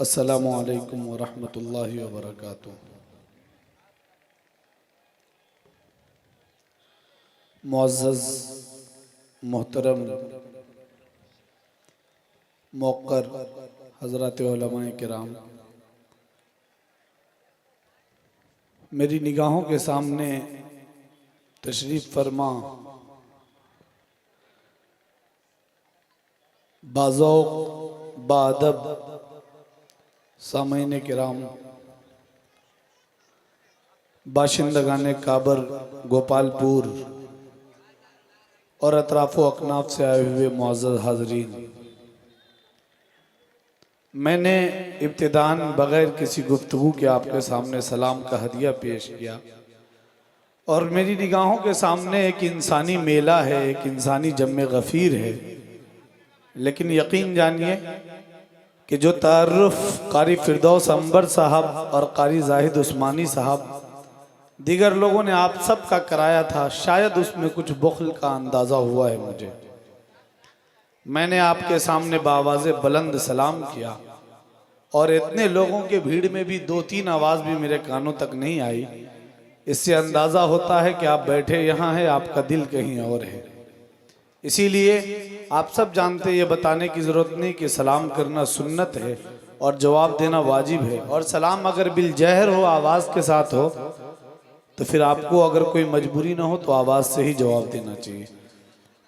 अस्सलामु अलैकुम वरहमतुल्लाहि वबरकातुह। मुअज़्ज़ज़ मोहतरम मौक़र हज़रात उलमाए किराम, मेरी निगाहों के सामने तशरीफ़ फरमा बाज़ौक़ बाअदब सामईन किराम, बाशिंदगान काबर गोपालपुर और अतराफ़ो अकनाफ से आए हुए मुअज़्ज़ज़ हाज़रीन, मैंने इब्तिदान बग़ैर किसी गुफ्तगू के आपके सामने सलाम का हदिया पेश किया और मेरी निगाहों के सामने एक इंसानी मेला है, एक इंसानी जम्मे गफ़ीर है। लेकिन यकीन जानिए कि जो तारुफ कारी फिरदौस अंबर साहब और कारी जाहिद उस्मानी साहब दीगर लोगों ने आप सब का कराया था, शायद उसमें कुछ बुख़्ल का अंदाज़ा हुआ है मुझे। मैंने आपके सामने बावाज़े बुलंद सलाम किया और इतने लोगों के भीड़ में भी दो तीन आवाज़ भी मेरे कानों तक नहीं आई। इससे अंदाज़ा होता है कि आप बैठे यहाँ हैं, आपका दिल कहीं और है। इसीलिए आप सब जानते, ये बताने की ज़रूरत नहीं कि सलाम करना सुन्नत है और जवाब देना वाजिब है। और सलाम अगर बिल जहर हो, आवाज़ के साथ हो, तो फिर आपको अगर कोई मजबूरी ना हो तो आवाज़ से ही जवाब देना चाहिए।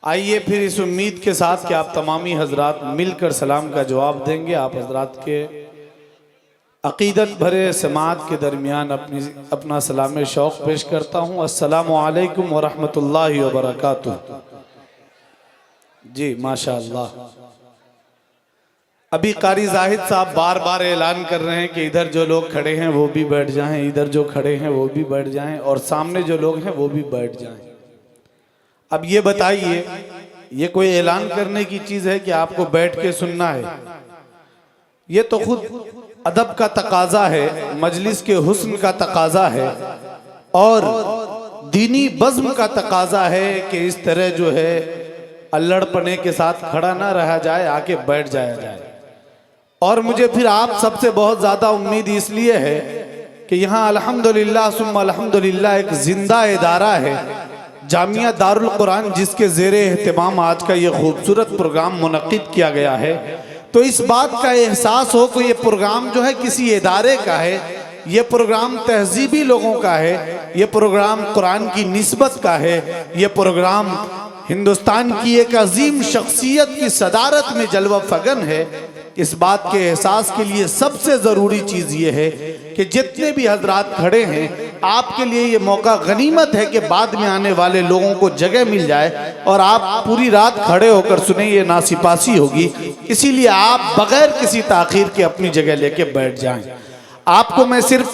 आइए फिर इस उम्मीद के साथ कि आप तमामी हजरात मिलकर सलाम का जवाब देंगे। आप हजरात के अकीदत भरे समात के दरमियान अपना सलाम शौक़ पेश करता हूँ। अस्सलामु अलैकुम वरहमतुल्लाहि वबरकातुह। जी माशाअल्लाह। अभी कारी जाहिद साहब बार बार ऐलान कर रहे हैं कि इधर जो लोग खड़े हैं वो भी बैठ जाएं, इधर जो खड़े हैं वो भी बैठ जाएं और सामने जो लोग हैं वो भी बैठ जाएं। अब ये बताइए, ये कोई ऐलान करने की चीज़ है कि आपको बैठ के सुनना है? ये तो खुद अदब का तकाजा है, मजलिस के हुस्न का तकाजा है और दीनी बज़्म का तकाजा है कि इस तरह जो है अल्लड़पने के साथ खड़ा ना रहा जाए, आके बैठ जाया जाए। और मुझे फिर आप सबसे बहुत ज़्यादा उम्मीद इसलिए है कि यहाँ अल्हम्दुलिल्लाह सुम्मा अल्हम्दुलिल्लाह एक जिंदा इदारा है, जामिया दारुल कुरान, जिसके ज़ेरे एहतिमाम आज का ये खूबसूरत प्रोग्राम मुनक़्क़िद किया गया है। तो इस बात का एहसास हो कि ये प्रोग्राम जो है किसी इदारे का है, ये प्रोग्राम तहजीबी लोगों का है, ये प्रोग्राम कुरान की निस्बत का है, ये प्रोग्राम हिंदुस्तान की एक अजीम शख्सियत की सदारत में जलवा फगन है। इस बात के एहसास के लिए सबसे ज़रूरी चीज़ ये है कि जितने भी हजरात खड़े हैं, आपके लिए ये मौका गनीमत है कि बाद में आने वाले लोगों को जगह मिल जाए और आप पूरी रात खड़े होकर सुने, ये नासिपासी होगी। इसीलिए आप बग़ैर किसी ताख़ीर के अपनी जगह लेके बैठ जाएं। आपको मैं सिर्फ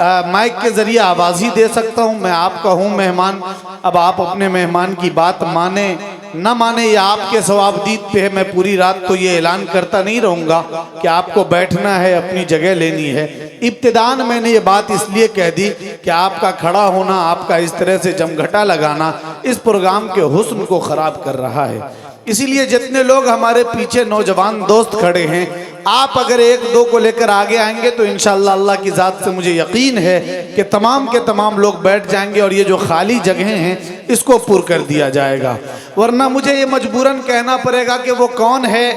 माइक के ज़रिए आवाज़ ही दे सकता हूँ। मैं आपका हूँ मेहमान। अब आप अपने मेहमान की बात माने न माने, या आपके सवाबदीद पे है। मैं पूरी रात तो ये ऐलान करता नहीं रहूँगा कि आपको बैठना है, अपनी जगह लेनी है। इब्तिदान मैंने ये बात इसलिए कह दी कि आपका खड़ा होना, आपका इस तरह से जमघटा लगाना इस प्रोग्राम के हुस्न को ख़राब कर रहा है। इसीलिए जितने लोग हमारे पीछे नौजवान दोस्त खड़े हैं, आप अगर एक दो को लेकर आगे आएंगे तो इंशाअल्लाह अल्लाह की ज़ात से मुझे यकीन है कि तमाम के तमाम लोग बैठ जाएंगे और ये जो खाली जगहें हैं इसको पूर कर दिया जाएगा। वरना मुझे ये मजबूरन कहना पड़ेगा कि वो कौन है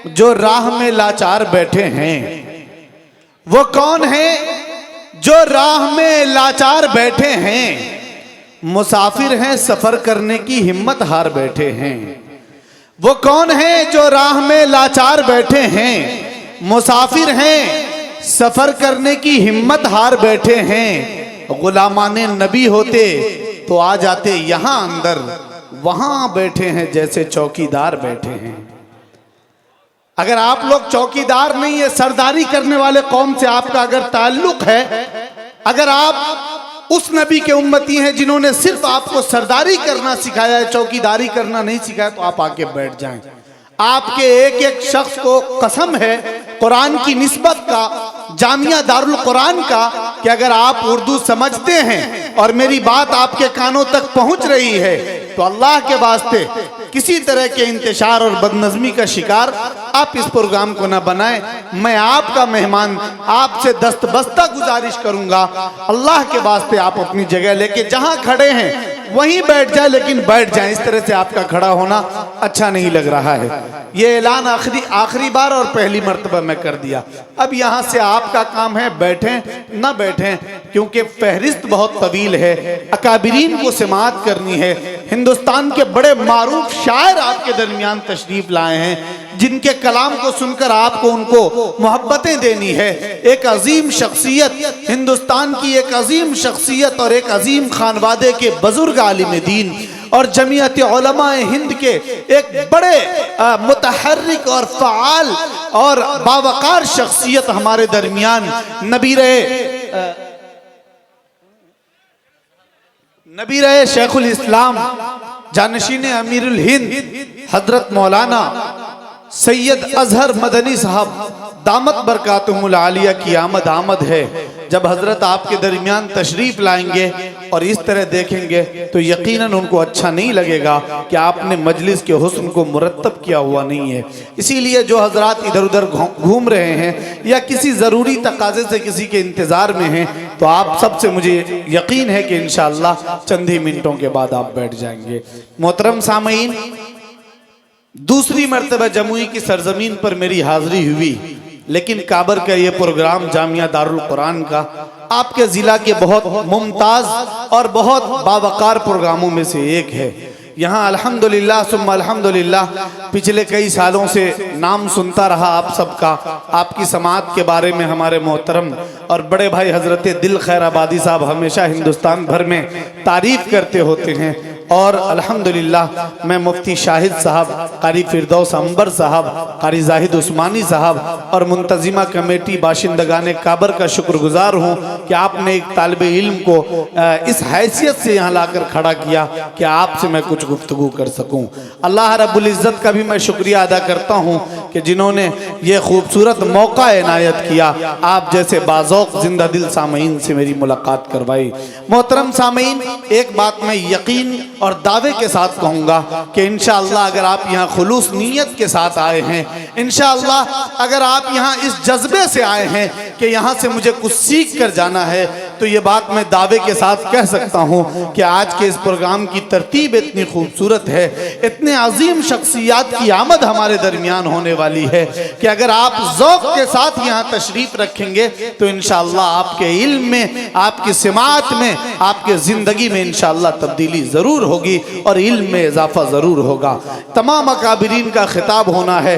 जो राह में लाचार बैठे हैं? वो कौन है जो राह में लाचार बैठे हैं? मुसाफिर हैं, सफ़र करने की हिम्मत हार बैठे हैं। वो कौन है जो राह में लाचार बैठे हैं? मुसाफिर हैं, सफ़र करने की हिम्मत हार बैठे हैं। गुलामाने नबी होते तो आ जाते यहाँ अंदर, वहाँ बैठे हैं जैसे चौकीदार बैठे हैं। अगर आप लोग चौकीदार नहीं है, सरदारी करने वाले कौम से आपका अगर ताल्लुक है, अगर आप उस नबी के उम्मती हैं जिन्होंने सिर्फ आपको सरदारी करना सिखाया है, चौकीदारी करना नहीं सिखाया, तो आप आके बैठ जाएं। आपके एक एक शख्स को कसम है कुरान की निस्बत का, जामिया दारुल कुरान का, कि अगर आप उर्दू समझते हैं और मेरी बात आपके कानों तक पहुंच रही है तो अल्लाह के वास्ते किसी तरह के इंतशार और बदनज़मी का शिकार आप इस प्रोग्राम को ना बनाएं। मैं आपका मेहमान आपसे दस्तबस्ता गुजारिश करूंगा, अल्लाह के वास्ते आप अपनी जगह लेके जहां खड़े हैं वहीं बैठ जाए, लेकिन बैठ जाए। इस तरह से आपका खड़ा होना अच्छा नहीं लग रहा है। ये ऐलान आखिरी बार और पहली मर्तबा मैं कर दिया। अब यहाँ से आपका काम है बैठें ना बैठें, क्योंकि फहरिस्त बहुत तवील है, अकाबिरीन को समाअत करनी है। हिंदुस्तान के बड़े मारूफ शायर आपके दरमियान तशरीफ लाए हैं, जिनके कलाम को सुनकर आपको उनको मोहब्बतें देनी है। एक अजीम शख्सियत, हिंदुस्तान की एक अजीम शख्सियत और एक अजीम खानवादे के बुजुर्ग आलिम दीन और जमीयत उलमाए हिंद के एक बड़े मुतहर्रिक और फ़आल और बावकार शख्सियत हमारे दरमियान नबी रहे शेखुल इस्लाम जानशीन अमीरुल हिंद हजरत मौलाना सैयद अजहर मदनी साहब दामत बरकातुहुल आलिया की आमद है। जब हजरत आपके दरमियान तशरीफ लाएंगे और इस तरह देखेंगे तो यकीनन उनको अच्छा नहीं लगेगा कि आपने मजलिस के हुस्न को मुरत्तब किया हुआ नहीं है। इसीलिए जो हजरात इधर उधर घूम रहे हैं या किसी ज़रूरी तकाजे से किसी के इंतज़ार में हैं, तो आप सबसे मुझे यकीन है कि इंशाअल्लाह चंद ही मिनटों के बाद आप बैठ जाएंगे। मोहतरम सामईन, दूसरी मर्तबा जमुई की सरजमीन पर मेरी हाजिरी हुई, लेकिन काबर का ये प्रोग्राम जामिया दारुल कुरान का आपके ज़िला के बहुत मुमताज़ और बहुत बावकार प्रोग्रामों में से एक है। यहाँ अल्हम्दुलिल्लाह सुम्मा अल्हम्दुलिल्लाह पिछले कई सालों से नाम सुनता रहा आप सबका, आपकी समाअत के बारे में हमारे मोहतरम और बड़े भाई हजरत दिल खैर आबादी साहब हमेशा हिंदुस्तान भर में तारीफ़ करते होते हैं। और अल्हम्दुलिल्लाह मैं मुफ्ती शाहिद साहब, कारी फिरदौस अंबर साहब, कारी जाहिद उस्मानी साहब और मुंतजिमा कमेटी बाशिंदगाने काबर का शुक्रगुजार हूँ कि आपने एक तालिब इल्म को इस हैसियत से यहाँ लाकर खड़ा किया कि आपसे मैं कुछ गुफ्तगू कर सकूँ। अल्लाह रब्बुल इज़्ज़त का भी मैं शुक्रिया अदा करता हूँ कि जिन्होंने ये खूबसूरत मौका इनायत किया, आप जैसे बाज़ौक़ जिंदा दिल सामईन से मेरी मुलाकात करवाई। मोहतरम सामईन, एक बात मैं यकीन और दावे के साथ कहूँगा कि इंशाअल्लाह अगर आप यहाँ खुलूस नीयत के साथ आए हैं, इंशाअल्लाह अगर आप यहाँ इस जज्बे से आए हैं कि यहाँ से मुझे कुछ सीख कर जाना है, तो ये बात मैं दावे के साथ कह सकता हूँ कि आज के इस प्रोग्राम की तरतीब इतनी खूबसूरत है, इतने अजीम शख्सियात की आमद हमारे दरमियान होने वाली है कि अगर आप ज़ौक़ के साथ यहाँ तशरीफ़ रखेंगे तो इंशाअल्लाह आपके इल्म में, आपकी सिमात में, आपके ज़िंदगी में इंशाअल्लाह तब्दीली ज़रूर होगी और इल्म में इजाफा ज़रूर होगा। तमाम अकाबिरीन का खिताब होना है।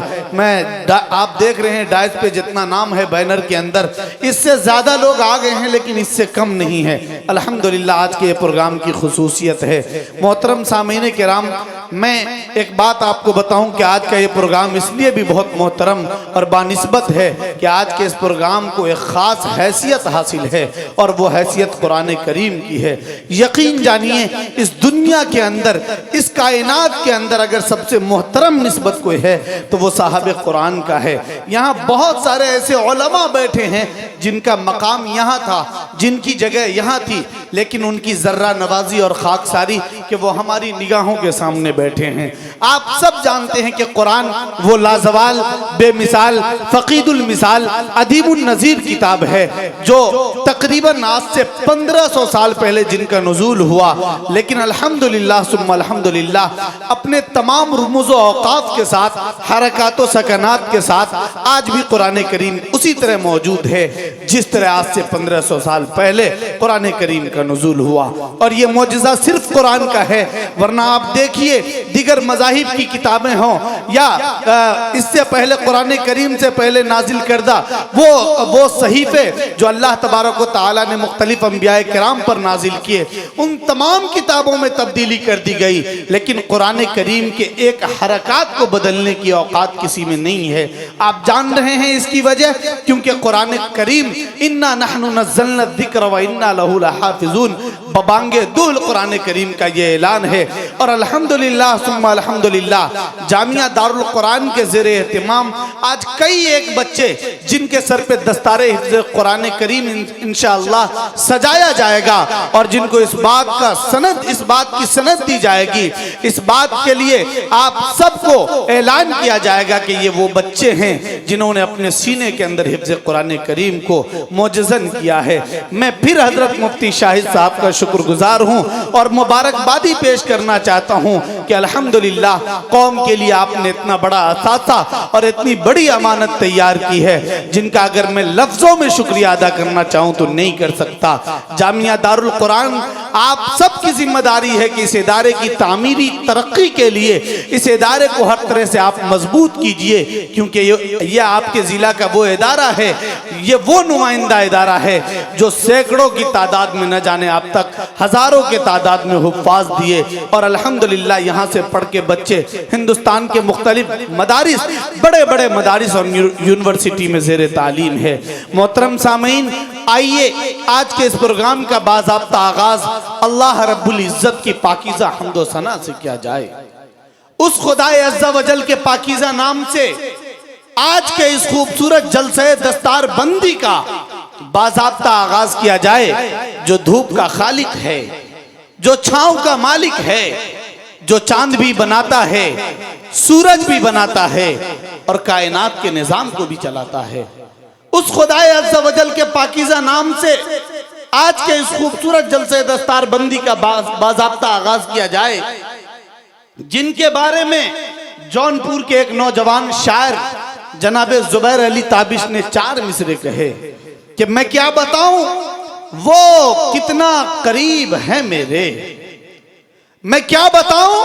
आप देख रहे हैं डायस पे जितना नाम है बैनर के अंदर, इससे ज़्यादा लोग आ गए हैं लेकिन इससे कम नहीं है। अल्हम्दुलिल्लाह आज के ये प्रोग्राम की खुसूसियत है। मोहतरम सामीन किराम, मैं एक बात आपको बताऊं कि आज का ये प्रोग्राम इसलिए भी बहुत मोहतरम और बानिस्बत है कि आज के इस प्रोग्राम को एक ख़ास हैसियत हासिल है और वो हैसियत कुरान करीम की है। यकीन जानिए इस दुनिया के अंदर, इस कायनात के अंदर अगर सबसे मोहतरम निस्बत कोई है तो वो साहब कुरान का है। यहाँ बहुत सारे ऐसे उलमा बैठे हैं जिनका मकाम यहाँ था, जिनकी जगह यहाँ थी, लेकिन उनकी ज़र्रा नवाजी और खाकसारी कि वो हमारी निगाहों के सामने बैठे हैं। आप सब जानते हैं कि कुरान वो लाजवाल, बेमिसाल, फ़क़ीदुल मिसाल, अदीबुन नज़ीर किताब है जो तकरीबन आज से 1500 साल पहले जिनका नुज़ूल हुआ, लेकिन अल्हम्दुलिल्लाह सुम्मा अल्हम्दुलिल्लाह अपने तमाम रुमूज़ व औक़ाफ़ के साथ, हरकात व सकनात के साथ आज भी कुरान करीम उसी तरह मौजूद है जिस तरह आज से 1500 साल पहले कुरान करीम का नुज़ूल हुआ। और ये मौजिज़ा सिर्फ कुरान का है। वरना आप देखिए दीगर मज़ाहिब की किताबें हों या इससे पहले कुरान करीम से पहले नाजिल करदा वो सहीफ़े जो अल्लाह तबारक व तआला ने मुख्तलिफ अंबिया किराम पर नाजिल किए, उन तमाम किताबों में तब्दीली कर दी गई, लेकिन कुरान करीम के एक हरकत को बदलने की औकात किसी में नहीं है। आप जान रहे हैं इसकी वजह, क्योंकि कुरान करीम इन्ना नहनु नज़्ज़लना ज़िक्र व इन्ना लहू लहाफ़िज़ून बबांगे दुल कुरान करीम का ये ऐलान है। और अल्हम्दुलिल्लाह सुम्मा अल्हम्दुलिल्लाह जामिया दारुल कुरान के ज़ेरे एहतिमाम आज कई एक बच्चे जिनके सर पे दस्तारे हिफ्ज़ कुरान करीम इंशाअल्लाह सजाया जाएगा और जिनको इस बात की सनद दी जाएगी। इस बात के लिए आप सबको ऐलान किया जाएगा कि ये वो बच्चे हैं जिन्होंने अपने सीने के अंदर हिफ्ज़ कुरान करीम को मोजज़न किया है। मैं फिर हजरत मुफ्ती शाहिद साहब का शुक्रगुजार हूँ और मुबारकबादी पेश करना चाहता हूँ कि अल्हम्दुलिल्लाह कौम के लिए आपने इतना बड़ा असासा और इतनी बड़ी अमानत तैयार की है जिनका अगर मैं लफ्ज़ों में शुक्रिया अदा करना चाहूँ तो नहीं कर सकता। जामिया दारुल कुरान आप सब की जिम्मेदारी है कि इस इदारे की तामीरी तरक्की के लिए इस इदारे को हर तरह से आप मजबूत कीजिए, क्योंकि ये आपके ज़िला का वो इदारा है, ये वो नुमाइंदा इदारा है जो सैकड़ों की तादाद में न जाने आप तक हज़ारों के तादाद में हुफ़ाज़ दिए और अल्हम्दुलिल्लाह यहाँ से पढ़ के बच्चे हिंदुस्तान के मुख्तलिफ मदारिस बड़े बड़े मदारिस और यूनिवर्सिटी में ज़ेरे तालीम है। मोहतरम सामीन, आइए आज के इस प्रोग्राम का बाज़ाब्ता आगाज़ अल्लाह रब्बुल इज़्ज़त की पाकीज़ा हम्दो सना से किया जाए। उस खुदाए अज़्ज़ा वजल के पाकीज़ा नाम से आज के इस खूबसूरत जलसे दस्तार बंदी का बाज़ाब्ता आगाज़ किया जाए, जो धूप का खालिक है, जो छाँव का मालिक है, जो चांद भी बनाता है, सूरज भी बनाता है और कायनात के निज़ाम को भी चलाता है। उस खुदाए अज़्ज़ा वजल के पाकीज़ा नाम से आज के इस खूबसूरत जलसे दस्तार बंदी का बाज़ाब्ता आगाज़ किया जाए, जिनके बारे में जौनपुर के एक नौजवान शायर जनाबे ज़ुबैर अली ताबिश ने 4 मिसरे कहे कि मैं क्या बताऊं वो कितना करीब है मेरे, मैं क्या बताऊं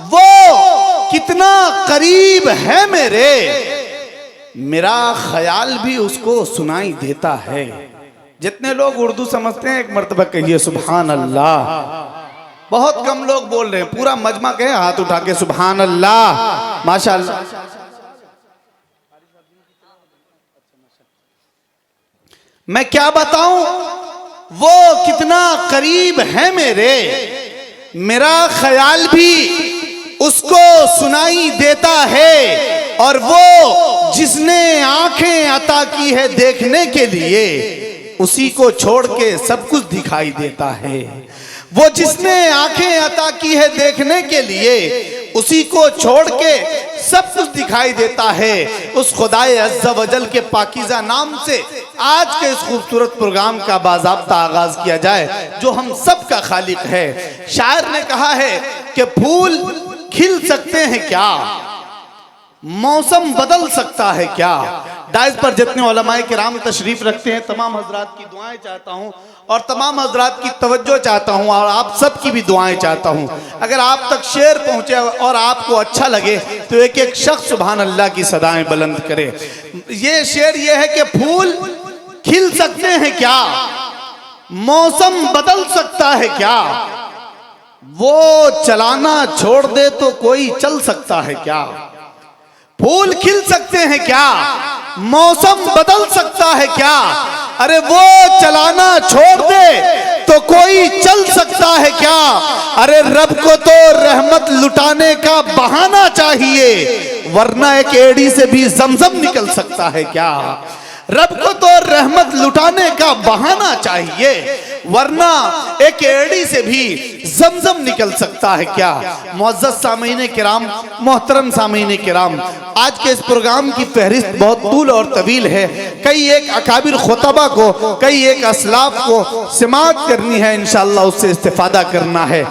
वो कितना करीब है मेरे, मेरा ख्याल भी उसको सुनाई देता है। जितने लोग उर्दू समझते हैं एक मर्तबा कहिए सुभान अल्लाह। बहुत कम लोग बोल रहे हैं, पूरा मजमा कहे हाथ उठा के सुभान अल्लाह, माशाअल्लाह। मैं क्या बताऊं वो कितना करीब है मेरे, मेरा ख्याल भी उसको सुनाई देता है और वो जिसने आंखें अता की है देखने के लिए उसी को छोड़ के सब कुछ दिखाई देता है। वो जिसने आंखें अता की है देखने के लिए उसी को छोड़ के सब कुछ दिखाई देता है। उस खुदाए अज़्ज़ा वजल के पाकीज़ा नाम से आज के इस खूबसूरत प्रोग्राम का बाज़ाब्ता आगाज़ किया जाए, जो हम सब का खालिक है। शायर ने कहा है कि फूल खिल सकते हैं क्या, मौसम बदल सकता है क्या। डाइस पर जितने उलमाए किराम तशरीफ रखते हैं तमाम हजरात की दुआएं चाहता हूँ और तमाम हजरात की तवज्जो चाहता हूँ और आप सब की भी दुआएं चाहता हूँ। अगर आप तक शेर पहुँचे और आपको अच्छा लगे तो एक एक शख्स सुभान अल्लाह की सदाएं बुलंद करे। ये शेर ये है कि फूल खिल सकते हैं क्या, मौसम बदल सकता है क्या, वो चलाना छोड़ दे तो कोई चल सकता है क्या। फूल खिल सकते हैं क्या, मौसम बदल सकता है क्या, अरे वो चलाना छोड़ दे तो कोई चल सकता है क्या। अरे रब को तो रहमत लुटाने का बहाना चाहिए, वरना एक एड़ी से भी जमजम निकल सकता है क्या। रब को तो रहमत लुटाने का बहाना चाहिए, वरना एक एड़ी से भी जमजम निकल सकता है क्या। मुअज़्ज़ज़ सामीन किराम, मोहतरम सामीन किराम, आज के इस प्रोग्राम की फहरिस्त बहुत तूल और तवील है। कई एक अकाबिर खुतबा को, कई एक असलाफ को समाअत करनी है, इंशाअल्लाह उससे इस्तिफादा करना है।